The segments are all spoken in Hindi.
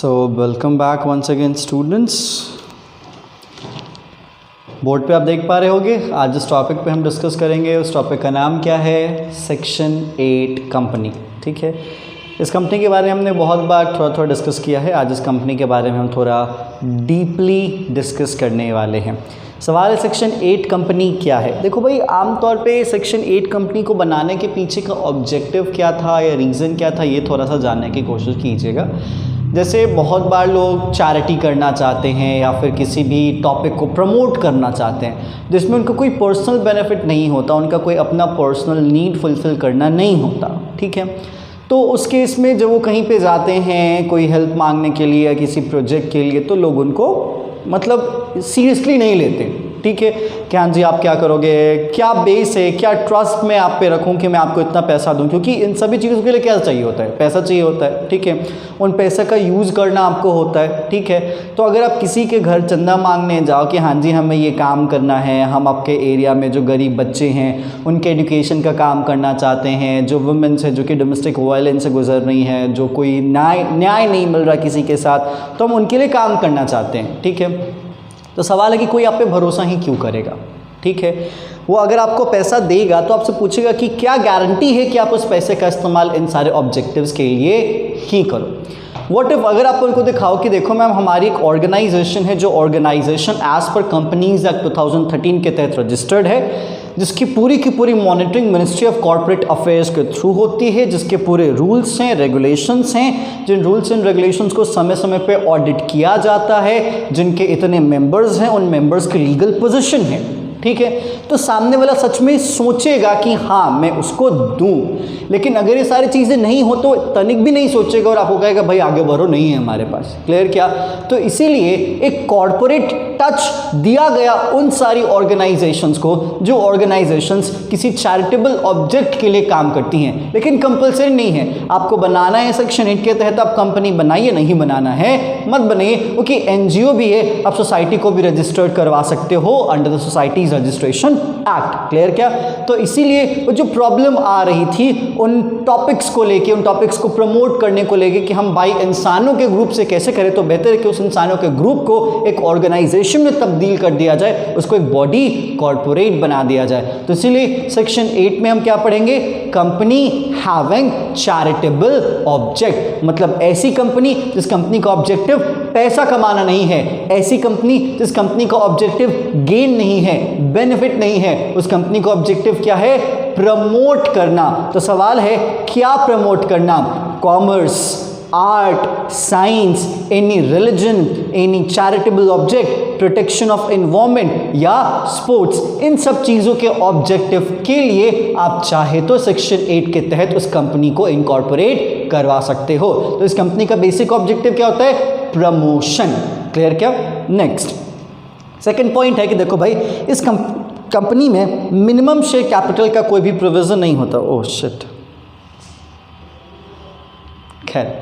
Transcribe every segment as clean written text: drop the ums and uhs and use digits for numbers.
सो welcome back once again students. Board पे आप देख पा रहे होंगे आज जिस टॉपिक पे हम डिस्कस करेंगे उस टॉपिक का नाम क्या है, सेक्शन 8 कंपनी। ठीक है, इस कंपनी के बारे में हमने बहुत बार थोड़ा डिस्कस किया है। आज इस कंपनी के बारे में हम थोड़ा डीपली डिस्कस करने वाले हैं। सवाल है सेक्शन 8 कंपनी क्या है। देखो भाई, आमतौर पे सेक्शन 8 कंपनी को बनाने के पीछे का ऑब्जेक्टिव क्या था या रीज़न क्या था, ये थोड़ा सा जानने की कोशिश कीजिएगा। जैसे बहुत बार लोग चैरिटी करना चाहते हैं या फिर किसी भी टॉपिक को प्रमोट करना चाहते हैं जिसमें उनका कोई पर्सनल बेनिफिट नहीं होता, उनका कोई अपना पर्सनल नीड फुलफ़िल करना नहीं होता। ठीक है, तो उस केस में जब वो कहीं पे जाते हैं कोई हेल्प मांगने के लिए या किसी प्रोजेक्ट के लिए, तो लोग उनको मतलब सीरियसली नहीं लेते। ठीक है, कि हाँ जी आप क्या करोगे, क्या बेस है, क्या ट्रस्ट मैं आप पे रखूं कि मैं आपको इतना पैसा दूं, क्योंकि इन सभी चीज़ों के लिए क्या चाहिए होता है, पैसा चाहिए होता है। ठीक है, उन पैसे का यूज़ करना आपको होता है। ठीक है, तो अगर आप किसी के घर चंदा मांगने जाओ कि हाँ जी हमें ये काम करना है, हम आपके एरिया में जो गरीब बच्चे हैं उनके एजुकेशन का काम करना चाहते हैं, जो वुमेन्स है जो कि डोमेस्टिक वायलेंस से गुजर रही हैं, जो कोई न्याय नहीं मिल रहा किसी के साथ, तो हम उनके लिए काम करना चाहते हैं। ठीक है, तो सवाल है कि कोई आप पे भरोसा ही क्यों करेगा। ठीक है, वो अगर आपको पैसा देगा तो आपसे पूछेगा कि क्या गारंटी है कि आप उस पैसे का इस्तेमाल इन सारे ऑब्जेक्टिव्स के लिए ही करो। व्हाट इफ अगर आप उनको दिखाओ कि देखो मैम हमारी एक ऑर्गेनाइजेशन है जो organisation as per companies act 2013 के तहत रजिस्टर्ड है, जिसकी पूरी की पूरी monitoring ministry of corporate affairs के थ्रू होती है, जिसके पूरे रूल्स हैं, रेगुलेशंस हैं, जिन रूल्स एंड रेगुलेशंस को समय समय पे ऑडिट किया जाता है, जिनके इतने मेंबर्स हैं, उन मेंबर्स की लीगल पोजीशन है। ठीक है, तो सामने वाला सच में सोचेगा कि हाँ मैं उसको दूं, लेकिन अगर ये सारी चीज़ें नहीं हो तो तनिक भी नहीं सोचेगा और आपको कहेगा भाई आगे बढ़ो, नहीं है हमारे पास। क्लियर क्या? तो इसीलिए एक कॉर्पोरेट टच दिया गया उन सारी ऑर्गेनाइजेशंस को जो ऑर्गेनाइजेशंस किसी चैरिटेबल ऑब्जेक्ट के लिए काम करती हैं, लेकिन कंपलसरी नहीं है। आपको बनाना है सेक्शन 8 के तहत आप कंपनी बनाइए, नहीं बनाना है मत बनाइए, क्योंकि एनजीओ भी है, आप सोसाइटी को भी रजिस्टर्ड करवा सकते हो under the society registration act. Clear क्या? तो इसीलिए वो जो प्रॉब्लम आ रही थी उन टॉपिक्स को लेके, उन टॉपिक्स को प्रमोट करने को लेके कि हम भाई इंसानों के ग्रुप से कैसे करें, तो बेहतर है कि उस इंसानों के ग्रुप को एक ऑर्गेनाइजेशन में तब्दील कर दिया जाए, उसको एक बॉडी कॉर्पोरेट बना दिया जाए। तो इसीलिए सेक्शन 8 में हम क्या पढ़ेंगे, कंपनी हैविंग चैरिटेबल ऑब्जेक्ट, मतलब ऐसी कंपनी जिस कंपनी का ऑब्जेक्टिव पैसा कमाना नहीं है, ऐसी कंपनी जिस कंपनी का ऑब्जेक्टिव गेन नहीं है, बेनिफिट नहीं है, उस कंपनी का ऑब्जेक्टिव क्या है, प्रमोट करना। तो सवाल है क्या प्रमोट करना, commerce, art, science, any religion, any charitable object, protection of environment या स्पोर्ट्स, इन सब चीज़ों के ऑब्जेक्टिव के लिए आप चाहे तो सेक्शन 8 के तहत उस कंपनी को इनकॉर्पोरेट करवा सकते हो। तो इस कंपनी का बेसिक ऑब्जेक्टिव क्या होता है, प्रमोशन। क्लियर क्या? नेक्स्ट सेकेंड पॉइंट है कि देखो भाई इस कंपनी में मिनिमम शेयर कैपिटल का कोई भी प्रोविजन नहीं होता। ओह शिट, खैर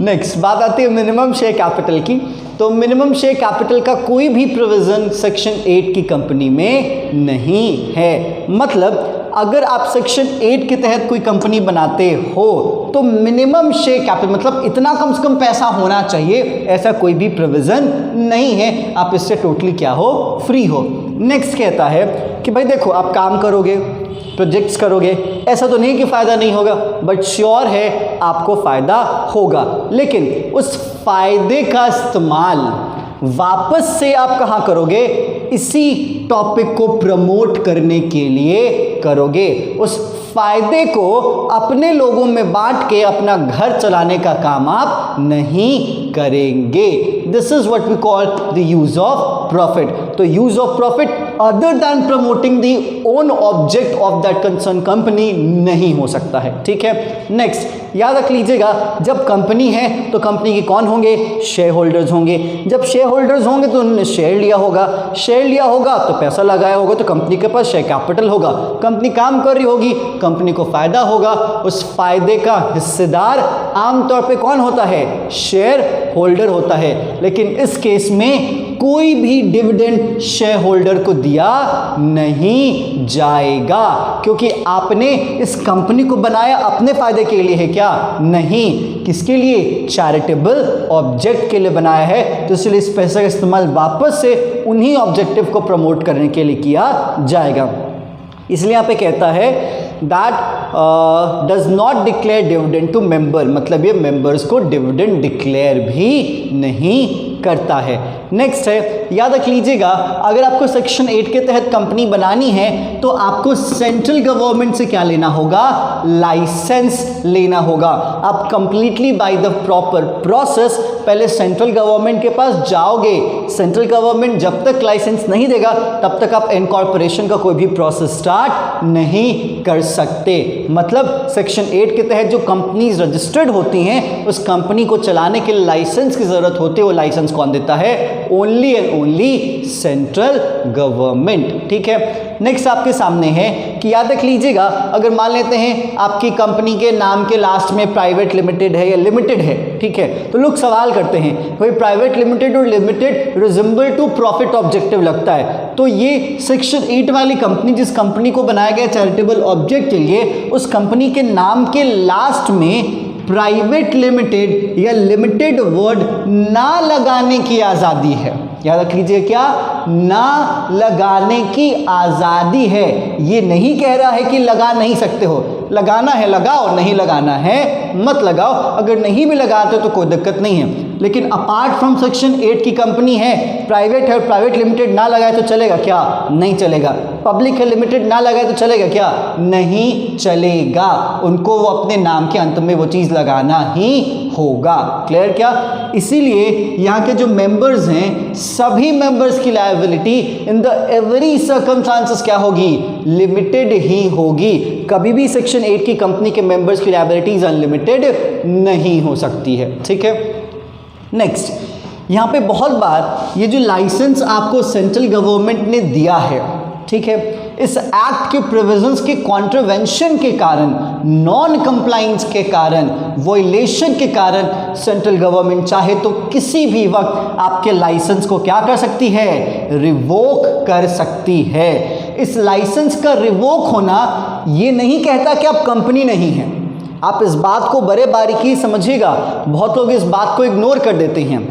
नेक्स्ट बात आती है मिनिमम शेयर कैपिटल की। तो मिनिमम शेयर कैपिटल का कोई भी प्रोविजन सेक्शन 8 की कंपनी में नहीं है। मतलब अगर आप सेक्शन 8 के तहत कोई कंपनी बनाते हो तो मिनिमम शेयर कैपिटल मतलब इतना कम से कम पैसा होना चाहिए, ऐसा कोई भी प्रोविजन नहीं है। आप इससे टोटली क्या हो, फ्री हो। नेक्स्ट कहता है कि भाई देखो आप काम करोगे, प्रोजेक्ट्स करोगे, ऐसा तो नहीं कि फ़ायदा नहीं होगा, बट श्योर है आपको फ़ायदा होगा, लेकिन उस फ़ायदे का इस्तेमाल वापस से आप कहाँ करोगे, इसी टॉपिक को प्रमोट करने के लिए करोगे। उस फायदे को अपने लोगों में बांट के अपना घर चलाने का काम आप नहीं करेंगे। This is what we call the use of profit. तो use of profit other than promoting the own object of that concern company नहीं हो सकता है। ठीक है, नेक्स्ट याद रख लीजिएगा, जब कंपनी है तो कंपनी के कौन होंगे, शेयर होल्डर्स होंगे। जब शेयर होल्डर्स होंगे तो उन्होंने शेयर लिया होगा, शेयर लिया होगा तो पैसा लगाया होगा, तो कंपनी के पास शेयर कैपिटल होगा, कंपनी काम कर रही होगी, कंपनी को फायदा होगा। उस फायदे का हिस्सेदार आमतौर पे कौन होता है, शेयर होल्डर होता है। लेकिन इस केस में कोई भी डिविडेंड शेयर होल्डर को दिया नहीं जाएगा, क्योंकि आपने इस कंपनी को बनाया अपने फायदे के लिए है क्या? नहीं, किसके लिए? चैरिटेबल ऑब्जेक्ट के लिए बनाया है, तो इसलिए इस पैसे का इस्तेमाल वापस से उन्हीं ऑब्जेक्टिव को प्रमोट करने के लिए किया जाएगा। इसलिए यहाँ पे कहता है that does not declare dividend to member, मतलब ये मेंबर्स को डिविडेंड डिक्लेयर भी नहीं करता है। नेक्स्ट है, याद रख लीजिएगा, अगर आपको सेक्शन 8 के तहत कंपनी बनानी है तो आपको सेंट्रल गवर्नमेंट से क्या लेना होगा? लाइसेंस लेना होगा। आप completely by the proper process पहले सेंट्रल गवर्नमेंट के पास जाओगे। सेंट्रल गवर्नमेंट जब तक लाइसेंस नहीं देगा तब तक आप इनकॉर्पोरेशन का कोई भी प्रोसेस स्टार्ट नहीं कर सकते। मतलब सेक्शन 8 के तहत जो कंपनीज रजिस्टर्ड होती हैं उस कंपनी को चलाने के लिए लाइसेंस की जरूरत होती है। वो लाइसेंस कौन देता है? Only and only central government. ठीक है, नेक्स्ट आपके सामने है कि याद रख लीजिएगा, अगर मान लेते हैं आपकी कंपनी के नाम के लास्ट में प्राइवेट लिमिटेड है या लिमिटेड है, ठीक है, तो लोग सवाल करते हैं भाई प्राइवेट लिमिटेड और limited resemble to profit objective लगता है, तो ये सेक्शन 8 वाली कंपनी, जिस कंपनी को बनाया गया चैरिटेबल ऑब्जेक्ट के लिए, उस कंपनी के नाम के लास्ट में प्राइवेट लिमिटेड या लिमिटेड वर्ड ना लगाने की आज़ादी है। याद रख लीजिए, क्या? ना लगाने की आज़ादी है। ये नहीं कह रहा है कि लगा नहीं सकते हो, लगाना है लगाओ, नहीं लगाना है मत लगाओ। अगर नहीं भी लगाते तो कोई दिक्कत नहीं है, लेकिन अपार्ट फ्रॉम सेक्शन 8 की कंपनी है, प्राइवेट है, प्राइवेट लिमिटेड ना लगाए तो चलेगा क्या? नहीं चलेगा। पब्लिक है, लिमिटेड ना लगाए तो चलेगा क्या? नहीं चलेगा। उनको वो अपने नाम के अंत में वो चीज़ लगाना ही होगा। क्लियर क्या? इसीलिए यहाँ के जो मेंबर्स हैं, सभी मेंबर्स की liability in the every circumstances क्या होगी? लिमिटेड ही होगी। कभी भी सेक्शन 8 की कंपनी के मेंबर्स की लायबिलिटीज अनलिमिटेड नहीं हो सकती है। ठीक है, नेक्स्ट, यहाँ पे बहुत बार ये जो लाइसेंस आपको सेंट्रल गवर्नमेंट ने दिया है, ठीक है, इस एक्ट के प्रोविजंस के कॉन्ट्रवेंशन के कारण, नॉन कंप्लाइंस के कारण, वॉयलेशन के कारण सेंट्रल गवर्नमेंट चाहे तो किसी भी वक्त आपके लाइसेंस को क्या कर सकती है? रिवोक कर सकती है। इस लाइसेंस का रिवोक होना ये नहीं कहता कि आप कंपनी नहीं हैं। आप इस बात को बड़े बारीकी समझिएगा, बहुत लोग इस बात को इग्नोर कर देते हैं।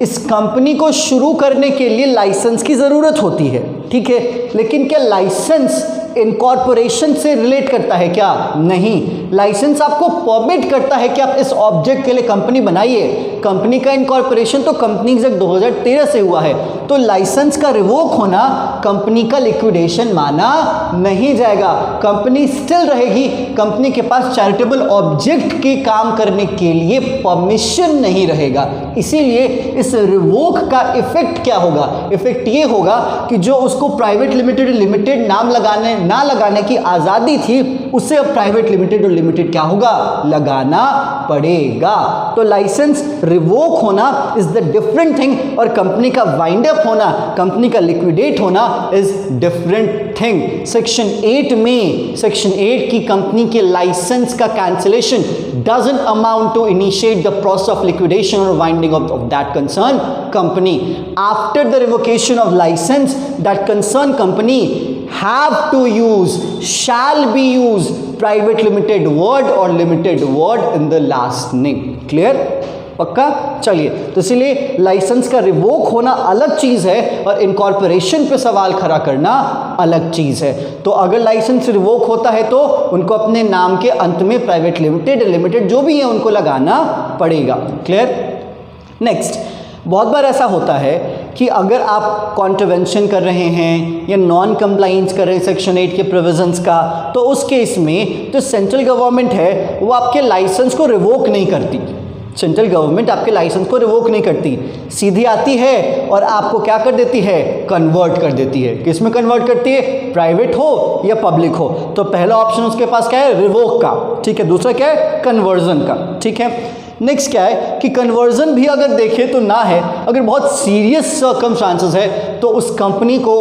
इस कंपनी को शुरू करने के लिए लाइसेंस की ज़रूरत होती है, ठीक है, लेकिन क्या लाइसेंस इनकॉर्पोरेशन से रिलेट करता है क्या? नहीं। लाइसेंस आपको परमिट करता है कि आप इस ऑब्जेक्ट के लिए कंपनी बनाइए। कंपनी का इनकॉर्पोरेशन तो कंपनीज एक्ट 2013 से हुआ है, तो लाइसेंस का रिवोक होना कंपनी का लिक्विडेशन माना नहीं जाएगा। कंपनी स्टिल रहेगी, कंपनी के पास चैरिटेबल ऑब्जेक्ट के काम करने के लिए परमिशन नहीं रहेगा। इसीलिए इस रिवोक का इफेक्ट क्या होगा? इफेक्ट ये होगा कि जो उसको प्राइवेट लिमिटेड लिमिटेड नाम ना लगाने की आज़ादी थी, उसे अब प्राइवेट लिमिटेड और लिमिटेड क्या होगा? लगाना पड़ेगा। तो लाइसेंस रिवोक होना इज द डिफरेंट थिंग, और कंपनी का वाइंड अप होना, कंपनी का लिक्विडेट होना इज डिफरेंट थिंग। सेक्शन 8 में, सेक्शन 8 की कंपनी के लाइसेंस का cancellation doesn't amount to initiate the process of liquidation or winding up of that concerned company. After the revocation of license, that concerned company have to use, shall be used private limited word or limited word in the last name. Clear? पक्का? चलिए, तो इसलिए लाइसेंस का रिवोक होना अलग चीज़ है और इनकॉर्पोरेशन पे सवाल खड़ा करना अलग चीज़ है। तो अगर लाइसेंस रिवोक होता है तो उनको अपने नाम के अंत में प्राइवेट लिमिटेड लिमिटेड जो भी है उनको लगाना पड़ेगा। क्लियर? नेक्स्ट, बहुत बार ऐसा होता है कि अगर आप कॉन्ट्रवेंशन कर रहे हैं या नॉन कंप्लाइंस कर रहे हैं सेक्शन 8 के प्रोविजंस का, तो उस केस में जो सेंट्रल गवर्नमेंट है वो आपके लाइसेंस को रिवोक नहीं करती। सेंट्रल गवर्नमेंट आपके लाइसेंस को रिवोक नहीं करती, सीधी आती है और आपको क्या कर देती है? कन्वर्ट कर देती है। किस में कन्वर्ट करती है? प्राइवेट हो या पब्लिक हो। तो पहला ऑप्शन उसके पास क्या है? रिवोक का, ठीक है। दूसरा क्या है? कन्वर्जन का, ठीक है। नेक्स्ट क्या है कि कन्वर्जन भी अगर देखें तो ना है, अगर बहुत सीरियस सर्कमस्टांसेस है तो उस कंपनी को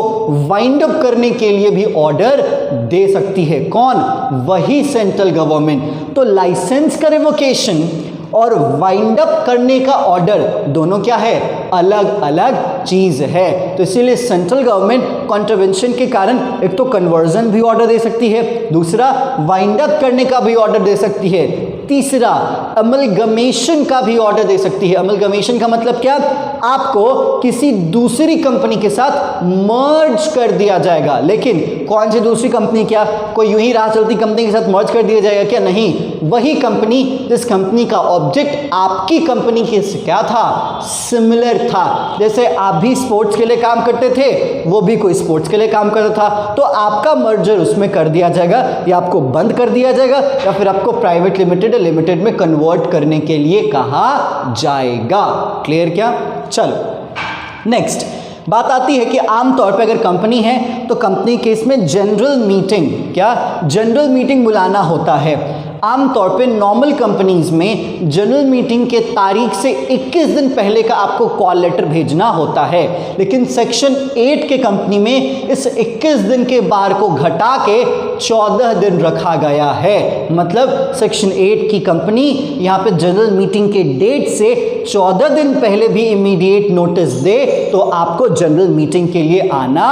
वाइंड अप करने के लिए भी ऑर्डर दे सकती है। कौन? वही सेंट्रल गवर्नमेंट। तो लाइसेंस का रिवोकेशन और वाइंड अप करने का ऑर्डर दोनों क्या है, अलग अलग चीज है। तो इसीलिए सेंट्रल गवर्नमेंट कॉन्ट्रवेंशन के कारण एक तो कन्वर्जन भी ऑर्डर दे सकती है, दूसरा वाइंड अप करने का भी ऑर्डर दे सकती है, तीसरा अमलगमेशन का भी ऑर्डर दे सकती है। अमलगमेशन का मतलब क्या, आपको किसी दूसरी कंपनी के साथ मर्ज कर दिया जाएगा। लेकिन कौन सी दूसरी कंपनी, क्या कोई यूं ही राह चलती कंपनी के साथ मर्ज कर दिया जाएगा क्या, नहीं, वही कंपनी जिस कंपनी का ऑब्जेक्ट आपकी कंपनी के से क्या था, सिमिलर था। जैसे आप भी स्पोर्ट्स के लिए काम करते थे, वो भी कोई स्पोर्ट्स के लिए काम करता था, तो आपका मर्जर उसमें कर दिया जाएगा, या आपको बंद कर दिया जाएगा, या फिर आपको प्राइवेट लिमिटेड में कन्वर्ट करने के लिए कहा जाएगा। क्लियर क्या? चलो नेक्स्ट बात आती है कि आमतौर पे अगर कंपनी है तो कंपनी केस में जनरल मीटिंग, क्या जनरल मीटिंग बुलाना होता है। आमतौर पे नॉर्मल कंपनीज में जनरल मीटिंग के तारीख से 21 दिन पहले का आपको कॉल लेटर भेजना होता है, लेकिन सेक्शन 8 के कंपनी में इस 21 दिन के बार को घटा के 14 दिन रखा गया है। मतलब सेक्शन 8 की कंपनी यहाँ पे जनरल मीटिंग के डेट से 14 दिन पहले भी इमीडिएट नोटिस दे तो आपको जनरल मीटिंग के लिए आना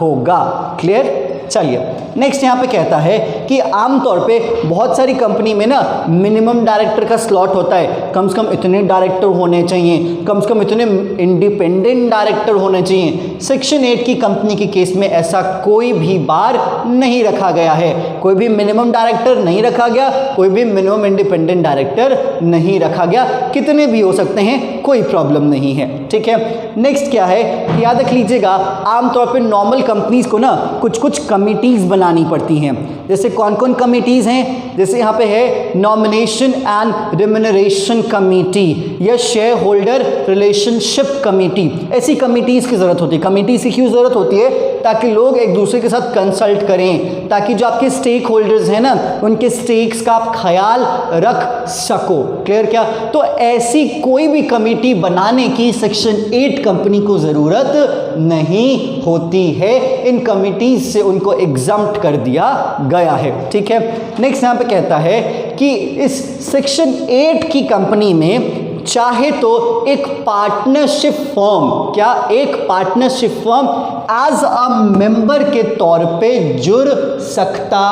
होगा। क्लियर? चलिए नेक्स्ट यहाँ पे कहता है कि आमतौर पे बहुत सारी कंपनी में ना मिनिमम डायरेक्टर का स्लॉट होता है, कम से कम इतने डायरेक्टर होने चाहिए, कम से कम इतने इंडिपेंडेंट डायरेक्टर होने चाहिए। सेक्शन 8 की कंपनी के केस में ऐसा कोई भी बार नहीं रखा गया है, कोई भी मिनिमम डायरेक्टर नहीं रखा गया, कोई भी मिनिमम इंडिपेंडेंट डायरेक्टर नहीं रखा गया, कितने भी हो सकते हैं, कोई प्रॉब्लम नहीं है। ठीक है, नेक्स्ट क्या है, याद रख लीजिएगा, आमतौर पे नॉर्मल कंपनीज को ना कुछ कुछ कमिटीज बनानी पड़ती हैं। जैसे कौन कौन कमिटीज हैं, जैसे यहाँ पे है नॉमिनेशन एंड रिम्यूनरेशन कमेटी या शेयर होल्डर रिलेशनशिप कमेटी। ऐसी कमिटीज की जरूरत होती है। कमिटीज की क्यों जरूरत होती है, ताकि लोग एक दूसरे के साथ कंसल्ट करें, ताकि जो आपके स्टेक होल्डर्स हैं ना, उनके स्टेक्स का आप ख्याल रख सको। क्लियर क्या? तो ऐसी कोई भी कमेटी बनाने की सेक्शन 8 कंपनी को जरूरत नहीं होती है। इन कमिटीज से उनको एग्जम्प्ट कर दिया गया है। ठीक है, नेक्स्ट यहां पे कहता है कि इस सेक्शन 8 की कंपनी में चाहे तो एक पार्टनरशिप फर्म, क्या एक partnership firm as a member के तौर पे जुड़ सकता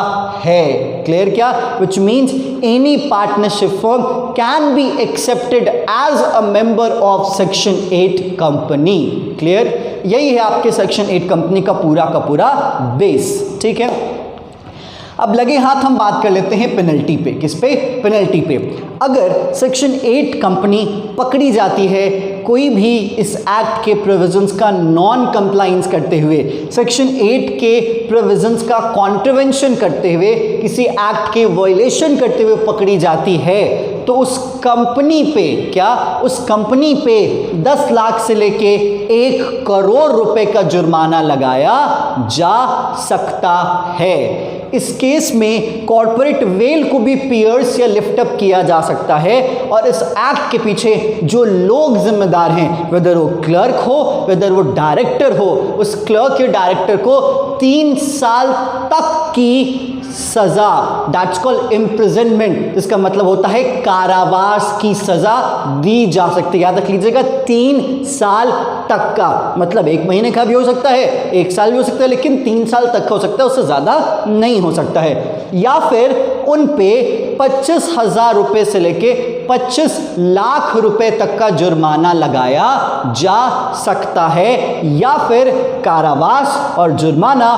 है। क्लियर क्या? Which means any partnership firm can be accepted as a member of section 8 company. Clear? यही है आपके सेक्शन 8 कंपनी का पूरा बेस। ठीक है, अब लगे हाथ हम बात कर लेते हैं पेनल्टी पे। किस पे? पेनल्टी पे। अगर सेक्शन 8 कंपनी पकड़ी जाती है कोई भी इस एक्ट के प्रोविजंस का नॉन कंप्लायंस करते हुए, सेक्शन 8 के प्रोविजंस का कॉन्ट्रवेंशन करते हुए, किसी एक्ट के वायलेशन करते हुए पकड़ी जाती है, तो उस कंपनी पे, क्या उस कंपनी पे 10 लाख से लेके 1 करोड़ रुपए का जुर्माना लगाया जा सकता है। इस केस में कॉर्पोरेट वेल को भी पियर्स या लिफ्ट अप किया जा सकता है, और इस एक्ट के पीछे जो लोग जिम्मेदार हैं, वेदर वो क्लर्क हो, वेदर वो डायरेक्टर हो, उस क्लर्क या डायरेक्टर को 3 साल तक की सजा, दैट्स कॉल्ड इम्प्रिजनमेंट, जिसका मतलब होता है कारावास की सजा दी जा सकती है। याद रख लीजिएगा, 3 साल तक का, मतलब 1 महीने का भी हो सकता है, 1 साल भी हो सकता है, लेकिन 3 साल तक का हो सकता है, उससे ज्यादा नहीं हो सकता है। या फिर उन पे 25,000 रुपए से लेके 25 लाख रुपए तक का जुर्माना लगाया जा सकता है, या फिर कारावास और जुर्माना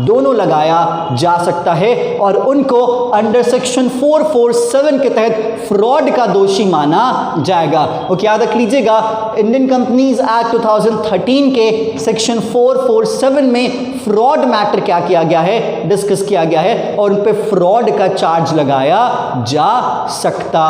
दोनों लगाया जा सकता है, और उनको अंडर सेक्शन 447 के तहत फ्रॉड का दोषी माना जाएगा। ओके, याद रख लीजिएगा, इंडियन कंपनीज एक्ट 2013 के सेक्शन 447 में फ्रॉड मैटर क्या किया गया है, डिस्कस किया गया है, और उन पे फ्रॉड का चार्ज लगाया जा सकता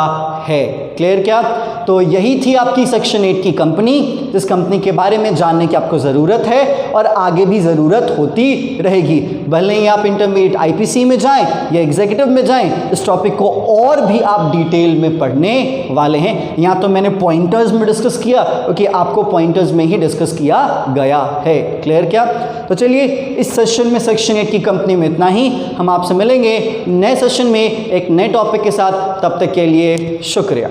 है। क्लियर क्या? तो यही थी आपकी सेक्शन 8 की कंपनी, जिस कंपनी के बारे में जानने की आपको ज़रूरत है और आगे भी ज़रूरत होती रहेगी। भले ही आप इंटरमीडिएट आईपीसी में जाएं या एग्जीक्यूटिव में जाएं, इस टॉपिक को और भी आप डिटेल में पढ़ने वाले हैं। यहाँ तो मैंने पॉइंटर्स में डिस्कस किया, क्योंकि आपको पॉइंटर्स में ही डिस्कस किया गया है। क्लियर क्या? तो चलिए, इस सेशन में सेक्शन 8 की कंपनी में इतना ही। हम आपसे मिलेंगे नए सेशन में एक नए टॉपिक के साथ। तब तक के लिए शुक्रिया।